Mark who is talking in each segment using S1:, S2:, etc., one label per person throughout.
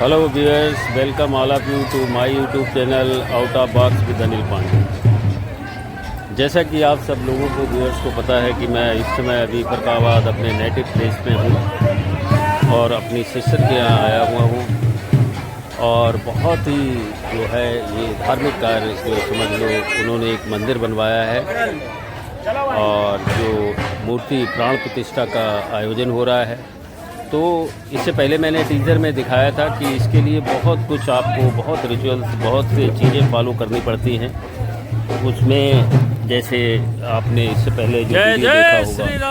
S1: Hello viewers, welcome all of you to my YouTube channel out of box with Anil Pandey. जैसा कि आप सब लोगों को व्यूअर्स को पता है कि मैं इस समय अभी फरकाबाद अपने नेटिव प्लेस में हूँ और अपनी सिस्टर के यहाँ आया हुआ हूँ। और बहुत ही जो है ये धार्मिक कार्य जो समझ लो, उन्होंने एक मंदिर बनवाया है और जो मूर्ति प्राण प्रतिष्ठा का आयोजन हो रहा है। तो इससे पहले मैंने टीज़र में दिखाया था कि इसके लिए बहुत कुछ आपको बहुत रिचुअल्स, बहुत सी चीज़ें फॉलो करनी पड़ती हैं। उसमें जैसे आपने इससे पहले जो वीडियो देखा होगा,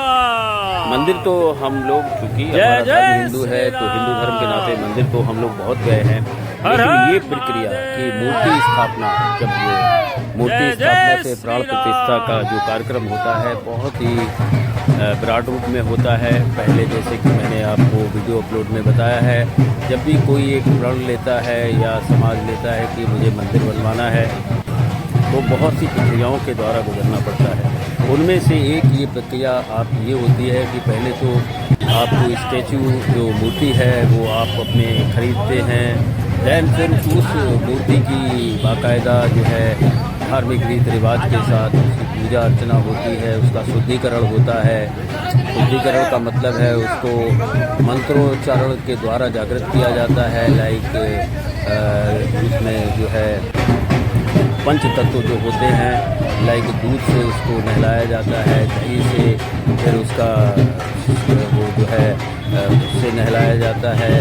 S1: मंदिर तो हम लोग क्योंकि हमारा धर्म हिंदू है तो हिंदू धर्म के नाते मंदिर तो हम लोग बहुत गए हैं। लेकिन ये प्रक्रिया कि मूर्ति स्थापना, जब वो मूर्ति स्थापना से प्राण प्रतिष्ठा का जो कार्यक्रम होता है बहुत ही विराट रूप में होता है। पहले जैसे कि मैंने आपको वीडियो अपलोड में बताया है, जब भी कोई एक प्रण लेता है या समाज लेता है कि मुझे मंदिर बनवाना है तो बहुत सी प्रक्रियाओं के द्वारा गुजरना पड़ता है। उनमें से एक ये प्रक्रिया आप ये होती है कि पहले तो आपको स्टैचू जो मूर्ति है वो आप अपने खरीदते हैं। दैन फिर उस मूर्ति की बाकायदा जो है धार्मिक रीति रिवाज के साथ उसकी पूजा अर्चना होती है, उसका शुद्धिकरण होता है। शुद्धिकरण का मतलब है उसको मंत्रोच्चारण के द्वारा जागृत किया जाता है। लाइक उसमें जो है पंच तत्व जो होते हैं, लाइक दूध से उसको नहलाया जाता है, दही से फिर उसका वो जो है उससे नहलाया जाता है,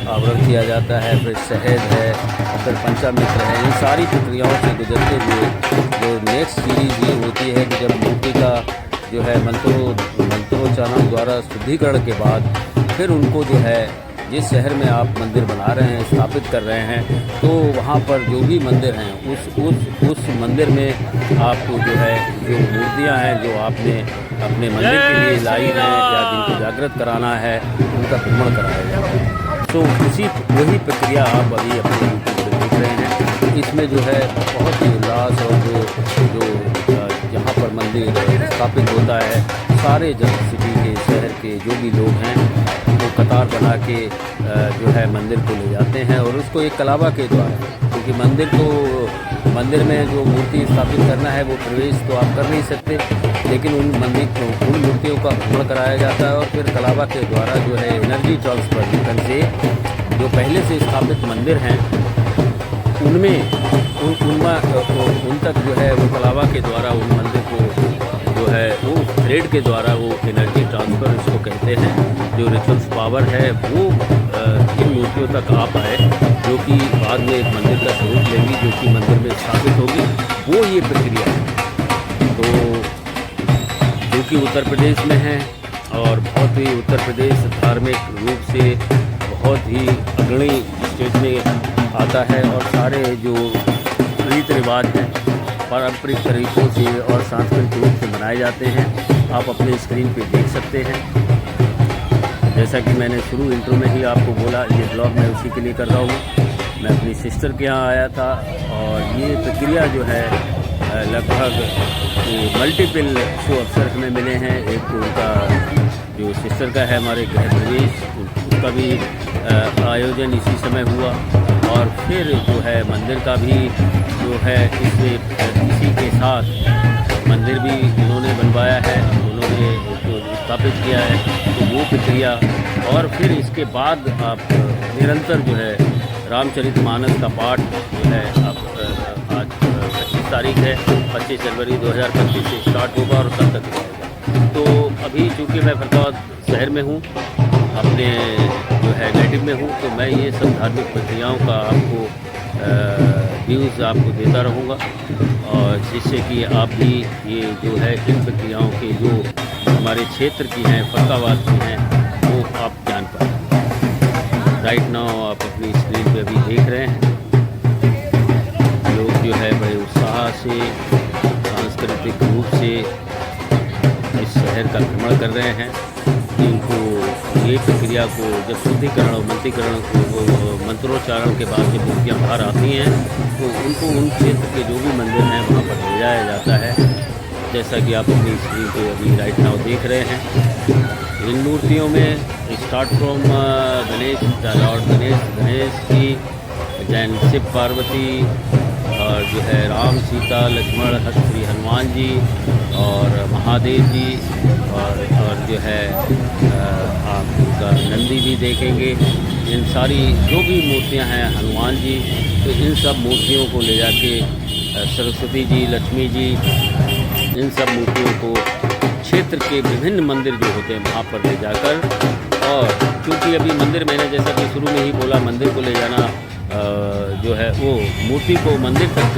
S1: आवरण किया जाता है, फिर शहद है, फिर पंचामृत है। इन सारी प्रक्रियाओं से गुजरते हुए जो नेक्स्ट सीरीज़ ये होती है कि जब मूर्ति का जो है मंत्रोच्चारण द्वारा शुद्धिकरण के बाद फिर उनको जो है जिस शहर में आप मंदिर बना रहे हैं, स्थापित कर रहे हैं, तो वहाँ पर जो भी मंदिर हैं उस मंदिर में आपको जो है जो मूर्तियाँ हैं जो आपने अपने मंदिर के लिए लाई हैं या जिनको जागृत कराना है उनका भ्रमण कराया जाए। तो वही प्रक्रिया आप अभी अपने यूट्यूब पर देख रहे हैं। इसमें जो है बहुत ही उल्लास और जो यहाँ पर मंदिर स्थापित होता है, सारे सिटी के शहर के जो भी लोग हैं वो कतार बना के जो है मंदिर को ले जाते हैं और उसको एक कलावा के द्वारा, क्योंकि मंदिर में जो मूर्ति स्थापित करना है वो प्रवेश तो आप कर नहीं सकते, लेकिन उन मूर्तियों का भ्रमण कराया जाता है और फिर कलावा के द्वारा जो है एनर्जी ट्रांसफर से जो पहले से स्थापित मंदिर हैं उनमें उन तक जो है वो कलावा के द्वारा उन मंदिर को जो है वो थ्रेड के द्वारा वो एनर्जी ट्रांसफ़र उसको कहते हैं, जो रिचुअल्स पावर है वो इन मूर्तियों तक आ पाए, जो कि बाद में एक मंदिर का स्वरूप लेंगी, जो कि मंदिर में स्थापित होगी। वो ये प्रक्रिया है तो जो कि उत्तर प्रदेश में है और बहुत ही उत्तर प्रदेश धार्मिक रूप से बहुत ही अग्रणी स्टेट में आता है और सारे जो रीति रिवाज हैं पारंपरिक तरीक़ों से और सांस्कृतिक रूप से मनाए जाते हैं। आप अपने स्क्रीन पे देख सकते हैं। जैसा कि मैंने शुरू इंट्रो में ही आपको बोला, ये ब्लॉग मैं उसी के लिए कर रहा हूँ। मैं अपनी सिस्टर के यहाँ आया था और ये प्रक्रिया जो है लगभग मल्टीपल शो अवसर हमें मिले हैं। एक तो उनका जो सिस्टर का है हमारे गृह प्रवेश, उसका भी आयोजन इसी समय हुआ और फिर जो है मंदिर का भी जो है इसी के साथ मंदिर भी उन्होंने बनवाया है, उन्होंने जो स्थापित किया है, तो वो प्रक्रिया। और फिर इसके बाद आप निरंतर जो है रामचरितमानस का पाठ जो है आप आज 25 तारीख है, 25 जनवरी 2025 से स्टार्ट होगा और कल तक रहेगा। तो अभी चूँकि मैं फरकाबाद शहर में हूँ, अपने जो है नेटिव में हूँ, तो मैं ये सब धार्मिक प्रक्रियाओं का आपको व्यूज़ आपको देता रहूँगा और जिससे कि आप भी ये जो है इन प्रक्रियाओं के जो हमारे क्षेत्र की हैं, फरकाबाद की हैं, वो आप जान पाएँ। राइट नाउ आप अपनी स्क्रीन पे अभी देख रहे हैं लोग जो है बड़े उत्साह से सांस्कृतिक रूप से इस शहर का भ्रमण कर रहे हैं। इनको ये प्रक्रिया को जब शुद्धिकरण और मंत्रोच्चारण के बाद जब मूर्तियाँ बाहर आती हैं तो उनको उन क्षेत्र के जो भी मंदिर हैं वहाँ पर ले जाया जाता है। जैसा कि आप अपनी स्क्रीन पे अभी राइट नाउ देख रहे हैं, इन मूर्तियों में start from Ganesh, Lord Ganesh की, जैन शिव पार्वती, और जो है राम सीता लक्ष्मण श्री हनुमान जी और महादेव जी, और जो है आप उनका नंदी भी देखेंगे। इन सारी जो भी मूर्तियां हैं, हनुमान जी, तो इन सब मूर्तियों को ले जाके सरस्वती जी, लक्ष्मी जी, इन सब मूर्तियों को क्षेत्र के विभिन्न मंदिर जो होते हैं वहाँ पर ले जाकर, और क्योंकि अभी मंदिर मैंने जैसा कि शुरू में ही बोला, मंदिर को ले जाना जो है वो मूर्ति को मंदिर तक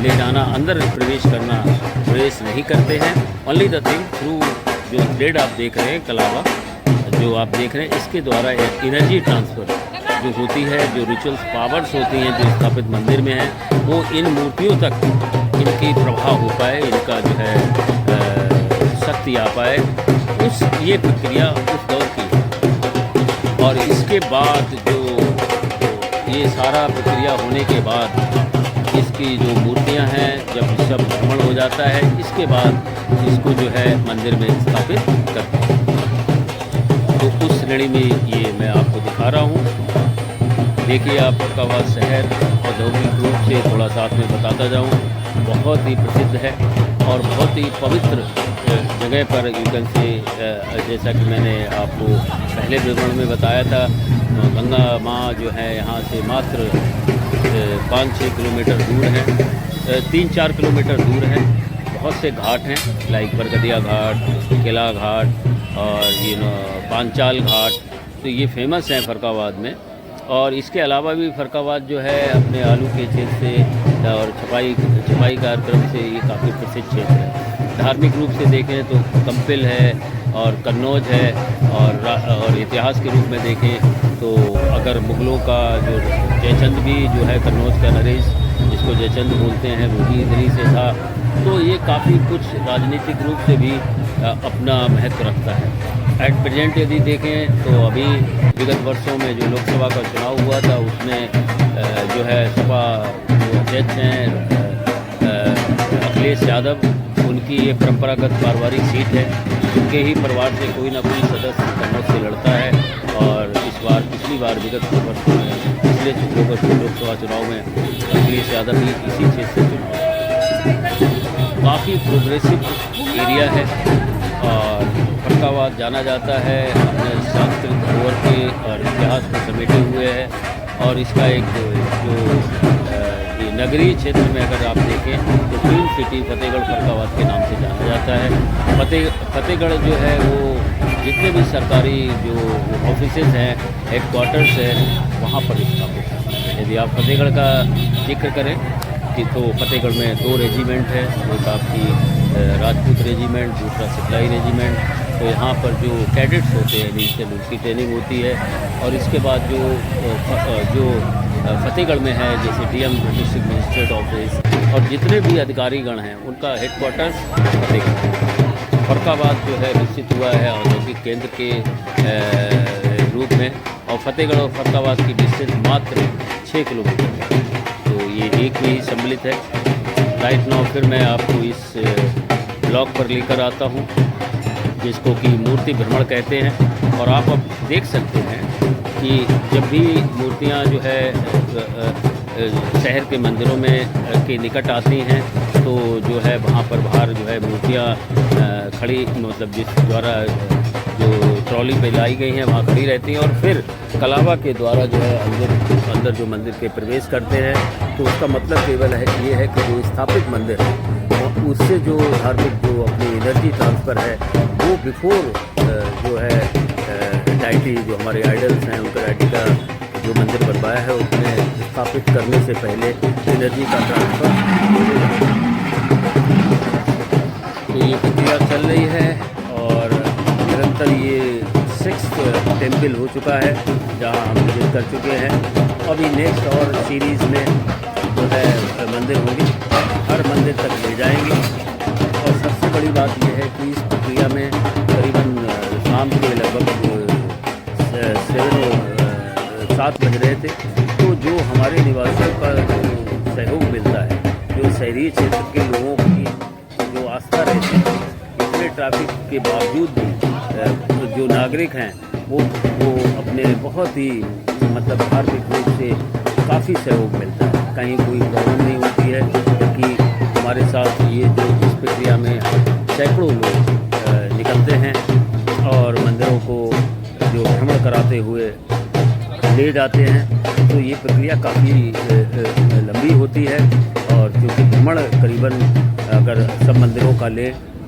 S1: ले जाना, अंदर प्रवेश नहीं करते हैं। ओनली द थिंग थ्रू जो थ्रेड आप देख रहे हैं, कलावा जो आप देख रहे हैं, इसके द्वारा एक एनर्जी ट्रांसफ़र जो होती है, जो रिचुअल्स पावर्स होती हैं जो स्थापित मंदिर में हैं, वो इन मूर्तियों तक इनकी प्रभाव हो पाए, इनका जो है शक्ति आ पाए, ये प्रक्रिया उस दौर की। और इसके बाद जो ये सारा प्रक्रिया होने के बाद इसकी जो मूर्तियां हैं, जब सब भ्रमण हो जाता है, इसके बाद इसको जो है मंदिर में स्थापित करते हैं। तो उस श्रेणी में ये मैं आपको दिखा रहा हूँ। देखिए, आप फर्रुखाबाद शहर औद्योगिक रूप से थोड़ा साथ में बताता जाऊँ, बहुत ही प्रसिद्ध है और बहुत ही पवित्र जगह पर यू कैन से, जैसा कि मैंने आपको पहले विवरण में बताया था, गंगा माँ जो है यहाँ से मात्र 5-6 किलोमीटर दूर है, 3-4 किलोमीटर दूर है। बहुत से घाट हैं, लाइक बरगदिया घाट, किला घाट और पांचाल घाट, तो ये फेमस हैं फर्रुखाबाद में। और इसके अलावा भी फर्रुखाबाद जो है अपने आलू के क्षेत्र से और छपाई कार्यक्रम से ये काफ़ी प्रसिद्ध क्षेत्र है। धार्मिक रूप से देखें तो कंपिल है और कन्नौज है, और इतिहास के रूप में देखें तो अगर मुग़लों का जो जयचंद भी जो है, कन्नौज का नरेश जिसको जयचंद बोलते हैं, वो भी इधर ही से था। तो ये काफ़ी कुछ राजनीतिक रूप से भी अपना महत्व रखता है। एट प्रेजेंट यदि देखें तो अभी विगत वर्षों में जो लोकसभा का चुनाव हुआ था, उसमें जो है सपा जो अध्यक्ष हैं अखिलेश यादव, उनकी ये परंपरागत पारिवारिक सीट है। उनके ही परिवार से कोई ना कोई सदस्य कन्नौज से लड़ता है, और इस बार पिछली बार विगत वर्षों में पिछले लोकसभा चुनाव में अखिलेश यादव भी इसी क्षेत्र से चुनाव। काफ़ी प्रोग्रेसिव एरिया है और फर्रुखाबाद जाना जाता है अपने सांस्कृतिक धरोहर के और इतिहास को समेटे हुए है। और इसका एक जो नगरीय क्षेत्र में अगर आप देखें तो क्वीन सिटी फतेहगढ़ फर्रुखाबाद के नाम से जाना जाता है। फतेहगढ़ जो है वो जितने भी सरकारी जो ऑफिसेज हैं, हेडक्वार्टर्स है, वहाँ पर स्थापित है। यदि आप फतेहगढ़ का जिक्र करें कि तो फतेहगढ़ में 2 रेजिमेंट है, एक आपकी राजपूत रेजिमेंट, दूसरा सिपलाई रेजिमेंट। तो यहाँ पर जो कैडेट्स होते हैं, इनिशियल उनकी ट्रेनिंग होती है। और इसके बाद जो फतेहगढ़ में है, जैसे डीएम डिस्ट्रिक्ट मजिस्ट्रेट ऑफिस और जितने भी अधिकारीगण हैं, उनका हेडक्वार्टर्स फतेहगढ़। फर्रुखाबाद जो है विकसित हुआ है औद्योगिक केंद्र के रूप में, और फतेहगढ़ और फर्रुखाबाद की डिस्टेंस मात्र 6 किलोमीटर है, तो ये एक में ही सम्मिलित है। राइट नाउ फिर मैं आपको इस ब्लॉक पर लेकर आता हूँ, जिसको कि मूर्ति भ्रमण कहते हैं। और आप अब देख सकते हैं कि जब भी मूर्तियाँ जो है शहर के मंदिरों में के निकट आती हैं, तो जो है वहाँ पर बाहर जो है मूर्तियाँ खड़ी, मतलब जिस द्वारा जो ट्रॉली पे लाई गई हैं वहाँ खड़ी रहती हैं, और फिर कलावा के द्वारा जो है अंदर जो मंदिर के प्रवेश करते हैं। तो उसका मतलब केवल ये है कि जो स्थापित मंदिर है उससे जो धार्मिक जो अपनी एनर्जी ट्रांसफ़र है, वो बिफोर जो है डाइटी जो हमारे आइडल्स हैं, उनका डाइटी का जो मंदिर बनवाया है उसमें स्थापित करने से पहले एनर्जी का ट्रांसफ़र। तो ये प्रक्रिया चल रही है और निरंतर ये 6th टेम्पल हो चुका है जहाँ हम विजिट कर चुके हैं। अभी नेक्स्ट और सीरीज़ में जो है मंदिर होंगे, हर मंदिर तक ले जाएंगे। और सबसे बड़ी बात यह है कि इस प्रक्रिया में करीबन शाम के लगभग 7 बज रहे थे, तो जो हमारे निवासियों का जो सहयोग मिलता है, जो शहरी क्षेत्र के लोगों की जो आस्था रहती है, इतने ट्रैफिक के बावजूद भी जो नागरिक हैं वो अपने बहुत ही मतलब धार्मिक रूप से काफ़ी सहयोग मिलता है, कहीं कोई प्रॉब्लम नहीं होती है। क्योंकि हमारे साथ ये जो इस प्रक्रिया में सैकड़ों लोग निकलते हैं और मंदिरों को जो भ्रमण कराते हुए ले जाते हैं, तो ये प्रक्रिया काफ़ी लंबी होती है। और क्योंकि भ्रमण करीबन अगर सब मंदिरों का ले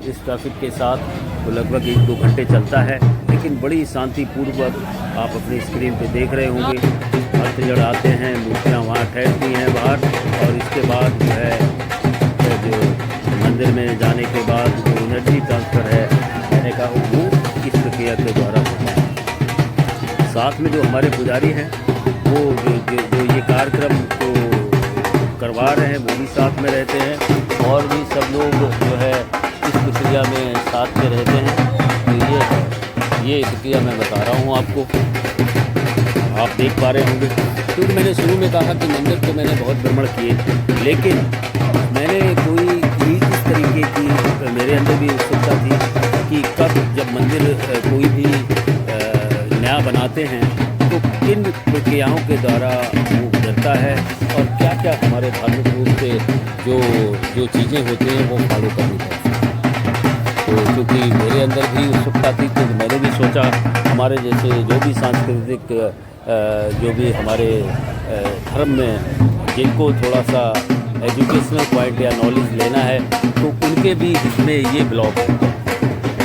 S1: इस ट्रैफिक के साथ तो लगभग 1-2 घंटे चलता है, लेकिन बड़ी शांतिपूर्वक आप अपनी स्क्रीन पे देख रहे होंगे। भक्तजन आते हैं, मूर्तियाँ वहाँ ठहरती हैं बाहर, और इसके बाद जो है जो मंदिर में जाने के बाद जो एनर्जी ट्रांसफ़र है मैंने कहा वो इस प्रक्रिया के द्वारा होता है। साथ में जो हमारे पुजारी हैं वो जो ये कार्यक्रम को करवा रहे हैं वो भी साथ में रहते हैं, और भी सब लोग जो है इस प्रक्रिया में साथ में रहते हैं। तो ये प्रक्रिया मैं बता रहा हूँ आपको, आप देख पा रहे होंगे। क्योंकि मैंने शुरू में कहा कि मंदिर तो मैंने बहुत भ्रमण किए, लेकिन मैंने कोई भी इस तरीके की मेरे अंदर भी उत्सुकता थी कि कब जब मंदिर कोई भी नया बनाते हैं तो किन प्रक्रियाओं के द्वारा वो गुजरता है, और क्या क्या हमारे धार्मिक रूप से जो चीज़ें होती हैं वो फॉलो करनी पड़ती हैं। तो क्योंकि मेरे अंदर भी उत्सुकता थी, तो मैंने भी सोचा हमारे जैसे जो भी सांस्कृतिक जो भी हमारे धर्म में जिनको थोड़ा सा एजुकेशनल पॉइंट या नॉलेज लेना है तो उनके भी इसमें ये ब्लॉग है।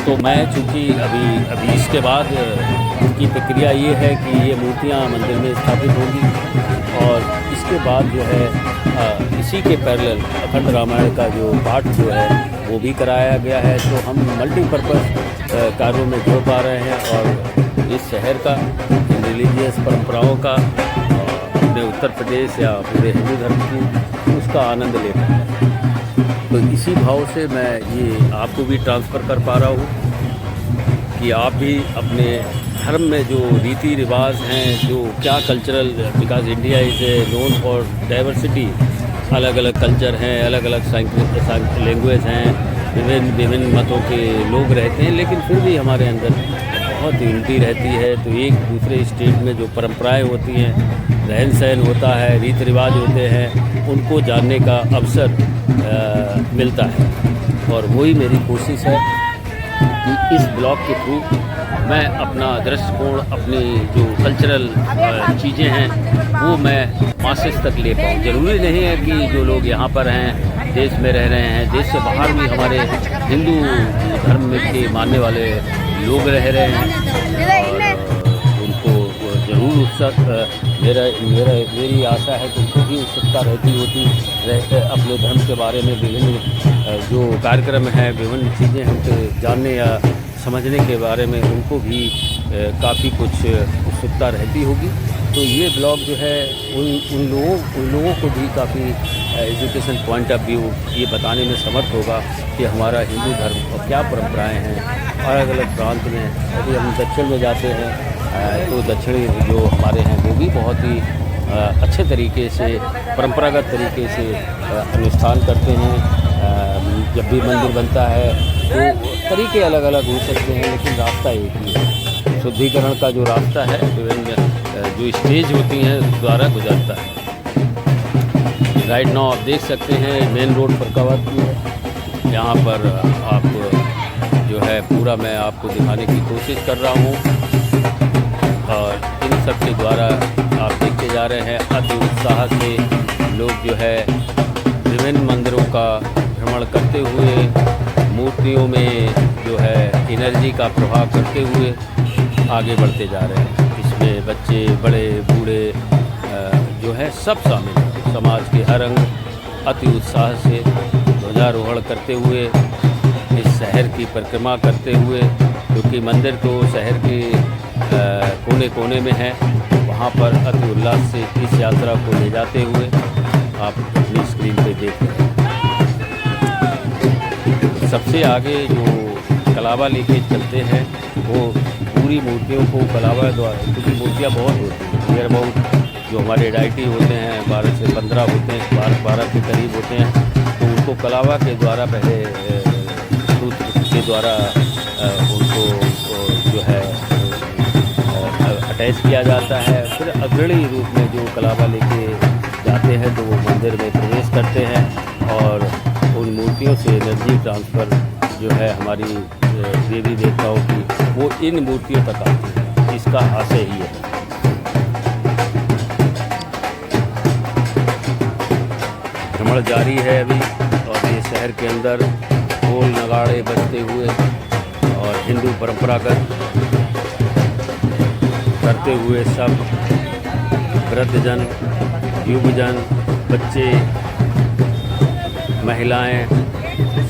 S1: तो मैं चूँकि अभी इसके बाद की प्रक्रिया ये है कि ये मूर्तियाँ मंदिर में स्थापित होंगी, और इसके बाद जो है इसी के पैरेलल अखंड रामायण का जो पाठ जो है वो भी कराया गया है। तो हम मल्टीपर्पज़ कार्यों में जुड़ पा रहे हैं, और इस शहर का, इन रिलीजियस परंपराओं का, अपने उत्तर प्रदेश या पूरे हिंदू धर्म की उसका आनंद ले पा रहे हैं। तो इसी भाव से मैं ये आपको भी ट्रांसफ़र कर पा रहा हूँ कि आप भी अपने धर्म में जो रीति रिवाज हैं, जो क्या cultural, because India is known for diversity, अलग अलग कल्चर हैं, अलग अलग लैंग्वेज हैं, विभिन्न मतों के लोग रहते हैं, लेकिन फिर भी हमारे अंदर बहुत यूनिटी रहती है। तो एक दूसरे स्टेट में जो परंपराएं होती हैं, रहन सहन होता है, रीति रिवाज होते हैं, उनको जानने का अवसर मिलता है। और वही मेरी कोशिश है कि इस ब्लॉग के थ्रू मैं अपना दृष्टिकोण, अपनी जो कल्चरल चीज़ें हैं वो मैं मासेस तक ले पाऊँ। ज़रूरी नहीं है कि जो लोग यहाँ पर हैं, देश में रह रहे हैं, देश से बाहर भी हमारे हिंदू धर्म के मानने वाले लोग रह रहे हैं, और उनको ज़रूर मेरी आशा है कि उनको भी उत्सुकता रहते अपने धर्म के बारे में, विभिन्न जो कार्यक्रम हैं, विभिन्न चीज़ें हमसे जानने या समझने के बारे में उनको भी काफ़ी कुछ उत्सुकता रहती होगी। तो ये ब्लॉग जो है उन लोगों को भी काफ़ी एजुकेशन पॉइंट ऑफ व्यू ये बताने में समर्थ होगा कि हमारा हिंदू धर्म और क्या परंपराएं हैं अलग अलग प्रांत में। यदि हम दक्षिण में जाते हैं तो दक्षिणी जो हमारे हैं वो भी बहुत ही अच्छे तरीके से, परंपरागत तरीके से अनुष्ठान करते हैं। जब भी मंदिर बनता है तो तरीके अलग अलग हो सकते हैं, लेकिन रास्ता एक ही है। शुद्धिकरण का जो रास्ता है विभिन्न जो स्टेज होती हैं उस द्वारा गुजरता है। राइट नाउ आप देख सकते हैं मेन रोड फरक्काबाद की है। यहाँ पर आप जो है पूरा मैं आपको दिखाने की कोशिश कर रहा हूँ, और इन सब के द्वारा आप देखते जा रहे हैं अति उत्साह से लोग जो है विभिन्न मंदिरों का भ्रमण करते हुए, मूर्तियों में जो है एनर्जी का प्रभाव करते हुए आगे बढ़ते जा रहे हैं। इसमें बच्चे, बड़े, बूढ़े जो है सब शामिल हैं। समाज के हर अंग अति उत्साह से ध्वजारोहण करते हुए इस शहर की परिक्रमा करते हुए, क्योंकि मंदिर तो शहर के कोने कोने में है, वहाँ पर अति उल्लास से इस यात्रा को ले जाते हुए आप अपनी स्क्रीन पे देख रहे हैं। सबसे आगे जो कलावा लेके चलते हैं वो पूरी मूर्तियों को कलावा द्वारा, क्योंकि मूर्तियाँ बहुत होती हैं, नियर अबाउट जो हमारे डाइटी होते हैं 12 से 15 होते हैं, 12 के करीब होते हैं, तो उनको कलावा के द्वारा पहले सूत्र के द्वारा उनको जो है अटैच किया जाता है। फिर अग्रणी रूप में जो कलावा लेके जाते हैं तो वो मंदिर में प्रवेश करते हैं और उन मूर्तियों से एनर्जी ट्रांसफ़र जो है हमारी देवी देवताओं की वो इन मूर्तियों तक आती है। इसका आशय ही है। भ्रमण जारी है अभी और ये शहर के अंदर ढोल नगाड़े बजते हुए और हिंदू परंपरागत करते हुए सब वृद्धजन, युवजन, बच्चे, महिलाएं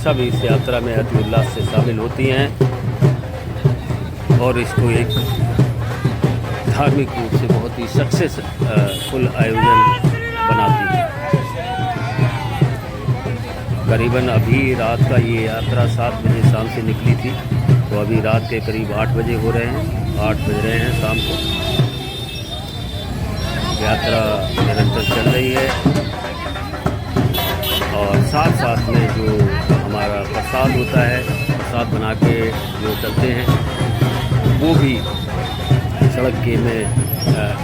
S1: सब इस यात्रा में अति उल्लास से शामिल होती हैं और इसको एक धार्मिक रूप से बहुत ही सक्सेसफुल आयोजन बनाती है। करीबन अभी रात का ये यात्रा 7 बजे शाम से निकली थी तो अभी रात के करीब 8 बजे हो रहे हैं, 8 बज रहे हैं शाम को। यात्रा निरंतर चल रही है और साथ साथ में जो हमारा प्रसाद होता है, प्रसाद बना के जो चलते हैं वो भी सड़क के में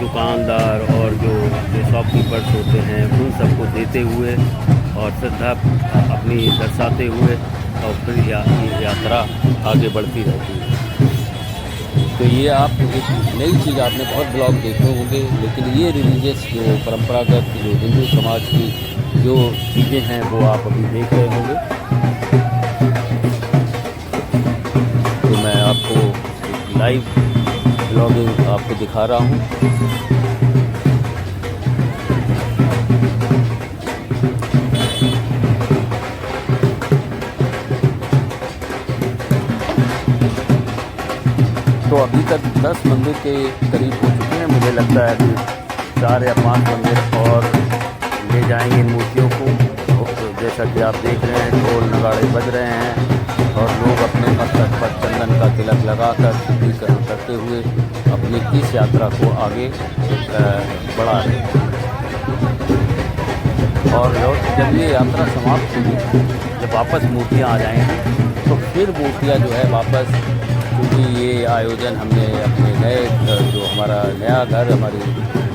S1: दुकानदार और जो शॉपकीपर्स होते हैं उन सबको देते हुए और श्रद्धा अपनी दर्शाते हुए और फिर यात्रा आगे बढ़ती रहती है। तो ये आप एक नई चीज़ आपने बहुत ब्लॉग देखे होंगे, लेकिन ये रिलीजियस जो परंपरागत जो हिंदू समाज की जो चीज़ें हैं वो आप अभी देख रहे होंगे। तो मैं आपको एक लाइव ब्लॉगिंग आपको दिखा रहा हूँ। तो अभी तक 10 मंदिर के करीब हो चुके हैं। मुझे लगता है अभी 4 या 5 मंदिर और ले जाएंगे इन मूर्तियों को। जैसा कि आप देख रहे हैं ढोल नगाड़े बज रहे हैं और लोग अपने मस्तक पर चंदन का तिलक लगाकर शुद्धिकरण करते हुए अपनी इस यात्रा को आगे बढ़ा रहे हैं। और जब ये यात्रा समाप्त होगी, जब वापस मूर्तियाँ आ जाएंगी तो फिर मूर्तियाँ जो है वापस, क्योंकि ये आयोजन हमने अपने नए जो हमारा नया घर हमारी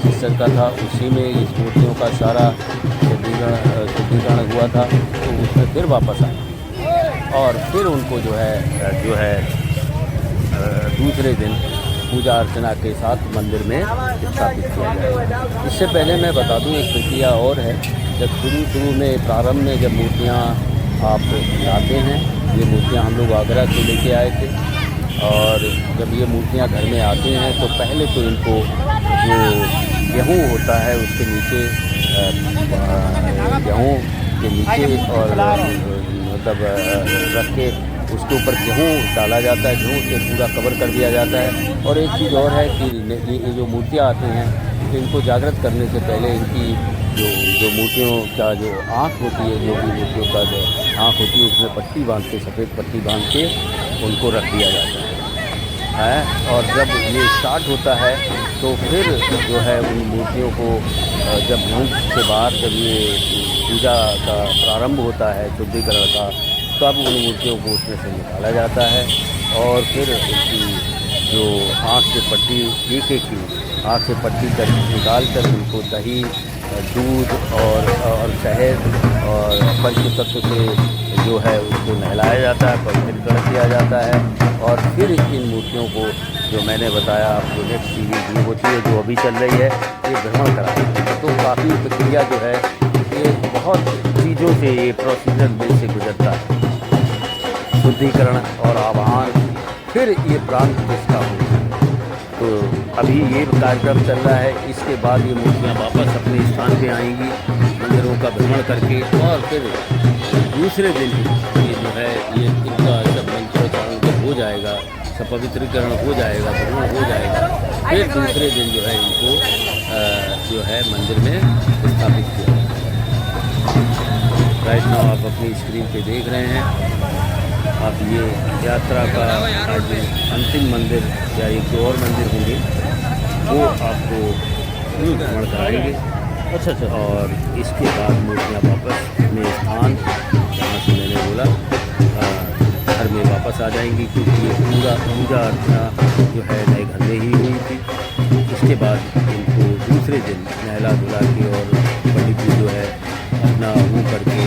S1: सिस्टर का था उसी में इस मूर्तियों का सारा शुद्धिकरण हुआ था, तो उसमें फिर वापस आए और फिर उनको जो है दूसरे दिन पूजा अर्चना के साथ मंदिर में स्थापित किया जाएगा। इससे पहले मैं बता दूं एक प्रक्रिया और है। जब शुरू में प्रारंभ में जब मूर्तियाँ आप लाते हैं, ये मूर्तियाँ हम लोग आगरा से लेके आए थे और जब ये मूर्तियाँ घर में आती हैं तो पहले तो इनको जो गेहूँ होता है उसके नीचे गेहूँ के नीचे और मतलब रख के उसके ऊपर गेहूँ डाला जाता है, गेहूँ से पूरा कवर कर दिया जाता है। और एक चीज़ और है कि ये जो मूर्तियाँ आती हैं तो इनको जागृत करने से पहले इनकी जो मूर्तियों का जो आँख होती है, जो भी मूर्तियों का जो आँख होती है उसमें पट्टी बांध के, सफ़ेद पट्टी बांध के उनको रख दिया जाता है। और जब ये स्टार्ट होता है तो फिर जो है उन मूर्तियों को जब घूम के बाहर जब ये पूजा का प्रारंभ होता है शुद्धिकरण का, तब उन मूर्तियों को उसमें से निकाला जाता है और फिर उसकी जो आँख से पट्टी एक की आँख से पट्टी कर निकाल कर उनको दही, दूध और शहद और पंचतत्व से जो है उसको नहलाया जाता है, पवित्र किया जाता है। और फिर इन मूर्तियों को जो मैंने बताया आपको नेक्स्ट सीरीज होती है जो अभी चल रही है, ये भ्रमण कराती है। तो काफ़ी प्रक्रिया जो है ये बहुत चीज़ों से ये प्रोसीजर में से गुजरता है, शुद्धिकरण और आवाहन, फिर ये प्राण प्रतिष्ठा होती है। तो अभी ये कार्यक्रम चल रहा है, इसके बाद ये मूर्तियाँ वापस अपने स्थान पे आएंगी मंदिरों का भ्रमण करके और फिर दूसरे दिन ये जो है ये इनका जब मंत्रोच्चारण हो जाएगा, सब पवित्रीकरण हो जाएगा, भ्रमण हो जाएगा, फिर दूसरे दिन जो है इनको जो है मंदिर में स्थापित किया जाएगा। राइट नाउ आप अपनी स्क्रीन पे देख रहे हैं, आप ये यात्रा का आज अंतिम मंदिर या एक और मंदिर होंगे वो आपको भ्रमण कराएंगे। अच्छा। और इसके बाद मूर्तियाँ वापस अपने स्थान जहाँ से मैंने बोला घर में वापस आ जाएंगी, क्योंकि ये पूरा पूजा अर्चना जो है नए घर में ही हुई थी। उसके बाद इनको दूसरे दिन नहला धुला के और पंडित जी जो है अपना वो करके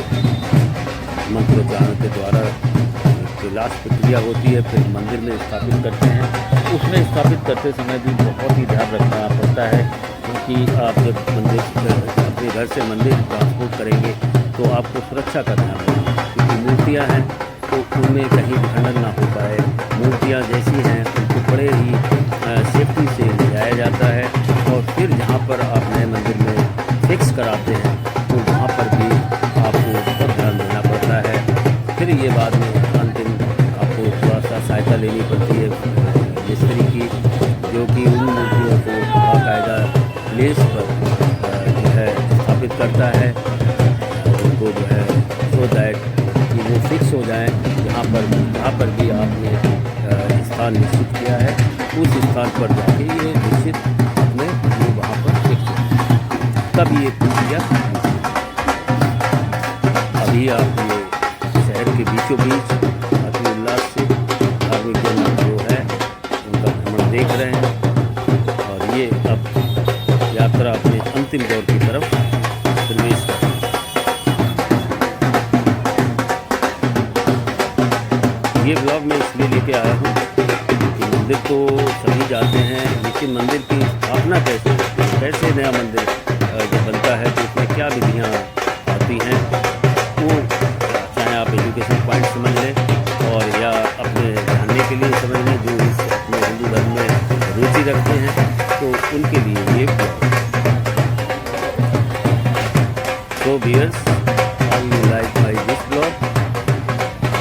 S1: मंत्रोच्चारण के द्वारा जो लास्ट प्रक्रिया होती है फिर मंदिर में स्थापित करते हैं। उसमें स्थापित करते समय भी बहुत ही ध्यान रखना पड़ता है, क्योंकि आप जब मंदिर अपने घर से मंदिर ट्रांसपोर्ट करेंगे तो आपको सुरक्षा का ध्यान रखना, क्योंकि मूर्तियाँ हैं तो उनमें कहीं खनन ना हो पाए। मूर्तियाँ जैसी हैं उनको बड़े ही सेफ्टी से ले जाया जाता है और फिर जहाँ पर आप नए मंदिर में फिक्स कराते हैं तो वहाँ पर भी आपको बहुत ध्यान देना पड़ता है। फिर ये बाद में अंतिम आपको थोड़ा सा सहायता लेनी पड़ती है मिस्त्री की, जो कि उन मूर्तियों को बाकायदा प्लेस पर जो है स्थापित करता है, उनको जो है सो दैट कि वो फिक्स हो जाएं जहाँ पर भी आपने स्थान निश्चित किया है उस स्थान पर जाके ये निश्चित अपने वो वहाँ पर फिक्स हो, तब ये प्रक्रिया। अभी आप ये शहर के बीचों बीच अपने उल्लास से धार्मिक जन जो है उनका भ्रमण देख रहे हैं और ये अब यात्रा अपने अंतिम दौर की तरफ प्रवेश कर रही है। ये ब्लॉग मैं इसलिए लेके आया हूँ कि मंदिर तो सभी जाते हैं, लेकिन मंदिर की स्थापना कैसे नया मंदिर जब बनता है तो उसमें क्या विधियाँ आती हैं, वो चाहे आप एजुकेशन पॉइंट समझ लें और या अपने जानने के लिए समझ लें जो इस अपने हिंदू धर्म में रुचि रखते हैं तो उनके लिए ये ब्लॉग। तो viewers, how you like my this blog?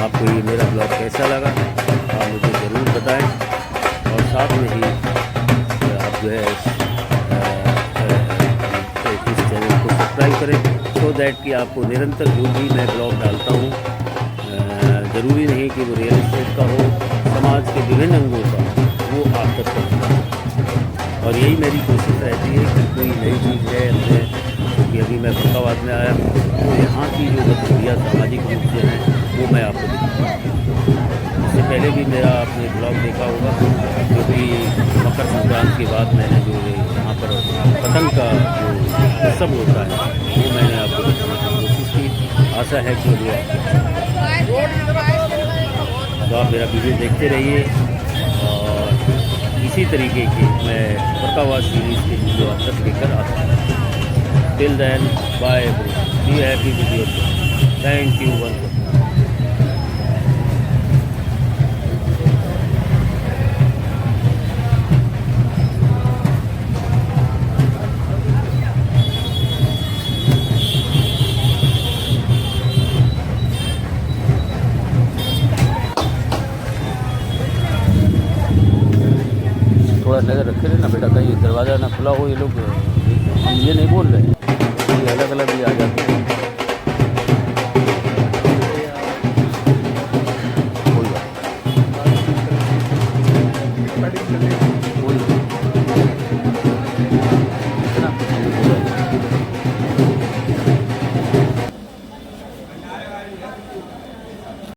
S1: आपको ये मेरा ब्लॉग कैसा लगा आप मुझे ज़रूर बताएं और साथ में ही आप जो है इस चैनल को सब्सक्राइब करें सो दैट कि आपको निरंतर जो भी मैं ब्लॉग डालता हूँ, ज़रूरी नहीं कि वो रियल एस्टेट का हो, समाज के विभिन्न अंगों का वो आप तक पहुँचे। और यही मेरी कोशिश रहती है कि कोई नई चीज़ है अपने, क्योंकि अभी मैं फरुखाबाद में आया तो यहाँ की जो गतिविधियाँ सामाजिक रूप से हैं वो मैं आपको दिखाऊंगा। इससे पहले भी मेरा आपने ब्लॉग देखा होगा, क्योंकि मकर संक्रांति के बाद मैंने जो यहाँ पर पतंग का जो उत्सव होता है वो मैंने आपको दिखाने की कोशिश की। आशा है कि वो तो आप मेरा वीडियो देखते रहिए और इसी तरीके की मैं फरुखाबाद सीरीज़ के वीडियो आप तक लेकर आता हूँ। Till then, bye everyone. Be happy with your job. Thank you once again. थोड़ा नज़र रखे रहना बेटा, कहीं दरवाज़ा ना खुला हो। ये लोग हम ये नहीं बोल रहे, ये अलग अलग भी आ जाते हैं।